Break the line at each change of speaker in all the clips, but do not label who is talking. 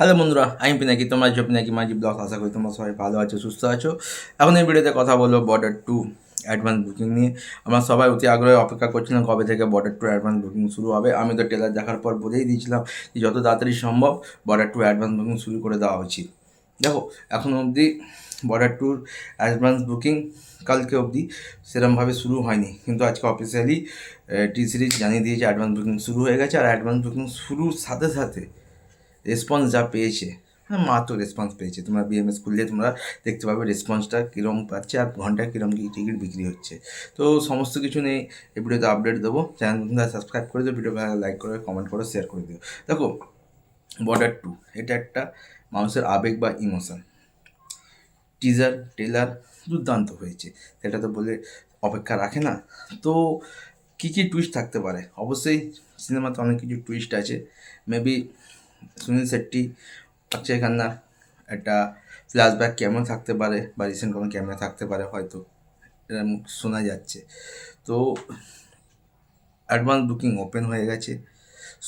Hello বন্ধুরা, আমি পিনাকি, তোমরা যে পিনাকি মাঝি ব্লগ। আশা করি তোমরা সবাই ভালো আছো, সুস্থ আছো। এখন এই ভিডিওতে কথা বলবো বর্ডার টু অ্যাডভান্স বুকিং নিয়ে। আমরা সবাই অতি আগ্রহে অপেক্ষা করছিলাম কবে থেকে বর্ডার টু অ্যাডভান্স বুকিং শুরু হবে। আমি তো ট্রেলার দেখার পর বলেই দিয়েছিলাম যে যত তাড়াতাড়ি সম্ভব বর্ডার টু অ্যাডভান্স বুকিং শুরু করে দেওয়া উচিত। দেখো, এখন অবধি বর্ডার টুর অ্যাডভান্স বুকিং কালকে অবধি সেরমভাবে শুরু হয়নি, কিন্তু আজকে অফিসিয়ালি টি সিরিজ জানিয়ে দিয়েছে অ্যাডভান্স বুকিং শুরু হয়ে গেছে। আর অ্যাডভান্স বুকিং শুরুর সাথে সাথে রেসপন্স যা পেয়েছে, হ্যাঁ মাত্র রেসপন্স পেয়েছে। তোমরা বিএমএস খুললে তোমরা দেখতে পাবে রেসপন্সটা কীরকম পাচ্ছে আর ঘন্টায় কীরকম কী টিকিট বিক্রি হচ্ছে। তো সমস্ত কিছু নিয়ে এই ভিডিওতে আপডেট দেবো। চ্যানেলটা সাবস্ক্রাইব করে দিও, ভিডিও ভালো লাইক করে কমেন্ট করে শেয়ার করে দিও। দেখো, বর্ডার টু এটা একটা মানুষের আবেগ বা ইমোশন। টিজার ট্রেলার দুর্দান্ত হয়েছে, সেটা তো বলে অপেক্ষা রাখে না। তো কী কী টুইস্ট থাকতে পারে? অবশ্যই সিনেমাতে অনেক কিছু টুইস্ট আছে। মেবি সুনীল শেট্টি, অক্ষয় খান্না একটা ফ্ল্যাশব্যাক ক্যামেরা থাকতে পারে, বা রিসেন্ট কোনো ক্যামেরা থাকতে পারে হয়তো, এরকম শোনা যাচ্ছে। তো অ্যাডভান্স বুকিং ওপেন হয়ে গেছে।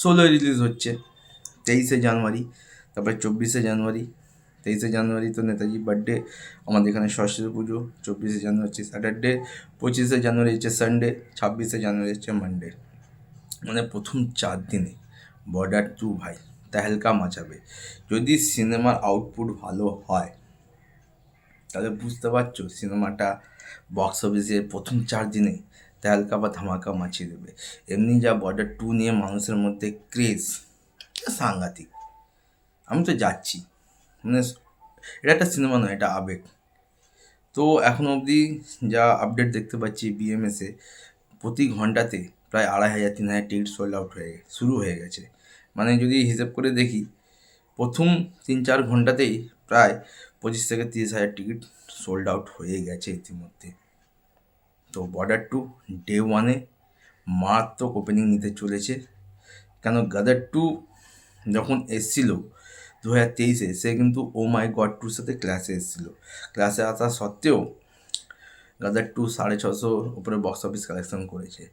16 রিলিজ হচ্ছে, 23শে জানুয়ারি, তারপরে 24শে জানুয়ারি। 23শে জানুয়ারি তো নেতাজি বার্থডে, আমাদের এখানে সরস্বতী পুজো। 24শে জানুয়ারি হচ্ছে স্যাটারডে, 25শে জানুয়ারি হচ্ছে সানডে, 26শে জানুয়ারি হচ্ছে মানডে। মানে প্রথম 4 দিনে বর্ডার টু ভাই তেহেলকা মাচাবে। যদি সিনেমার আউটপুট ভালো হয় তাহলে বুঝতে পারছো সিনেমাটা বক্স অফিসে প্রথম 4 দিনে তেহেলকা বা ধামাকা মাছিয়ে দেবে। এমনি যা বর্ডার টু নিয়ে মানুষের মধ্যে ক্রেজ, সাংঘাতিক। আমি তো যাচ্ছি, মানে এটা একটা সিনেমা নয়, এটা আবেগ। তো এখন অবধি যা আপডেট দেখতে পাচ্ছি বিএমএসে, প্রতি ঘন্টাতে প্রায় 2500-3000 টিকিট সোল্ড আউট শুরু হয়ে গেছে। মানে যদি হিসেব করে দেখি, প্রথম 3-4 ঘন্টাতেই প্রায় 25 থেকে 30 হাজার টিকিট সোল্ড আউট হয়ে গেছে ইতিমধ্যে। তো বর্ডার টু ডে 1-এ মারাত্মক ওপেনিং নিতে চলেছে। কেন, গাদার টু যখন এসছিল 2023-এ, সে কিন্তু ও মাই গড টুর সাথে ক্লাসে এসেছিলো। ক্লাসে আসা সত্ত্বেও গাদার টু 650 উপরে বক্স অফিস কালেকশন করেছে।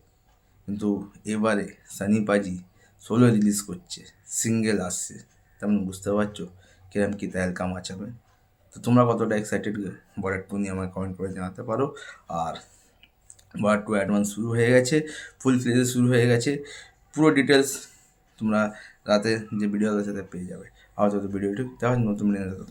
কিন্তু এবারে সানি পাজি 16 রিলিজ করছে, সিঙ্গেল আসছে। তেমন বুঝতে পারছো কিরম কী তেহেলকা মাচাবে। তো তোমরা কতটা এক্সাইটেড বর্ডার টু নিয়ে আমায় কমেন্ট করে জানাতে পারো। আর বর্ডার টু অ্যাডভান্স শুরু হয়ে গেছে, ফুল ফ্লেজে শুরু হয়ে গেছে। পুরো ডিটেলস তোমরা রাতে যে ভিডিও আছে সেটা পেয়ে যাবে। আর যদি ভিডিওটি তাহলে নতুন ভিডিও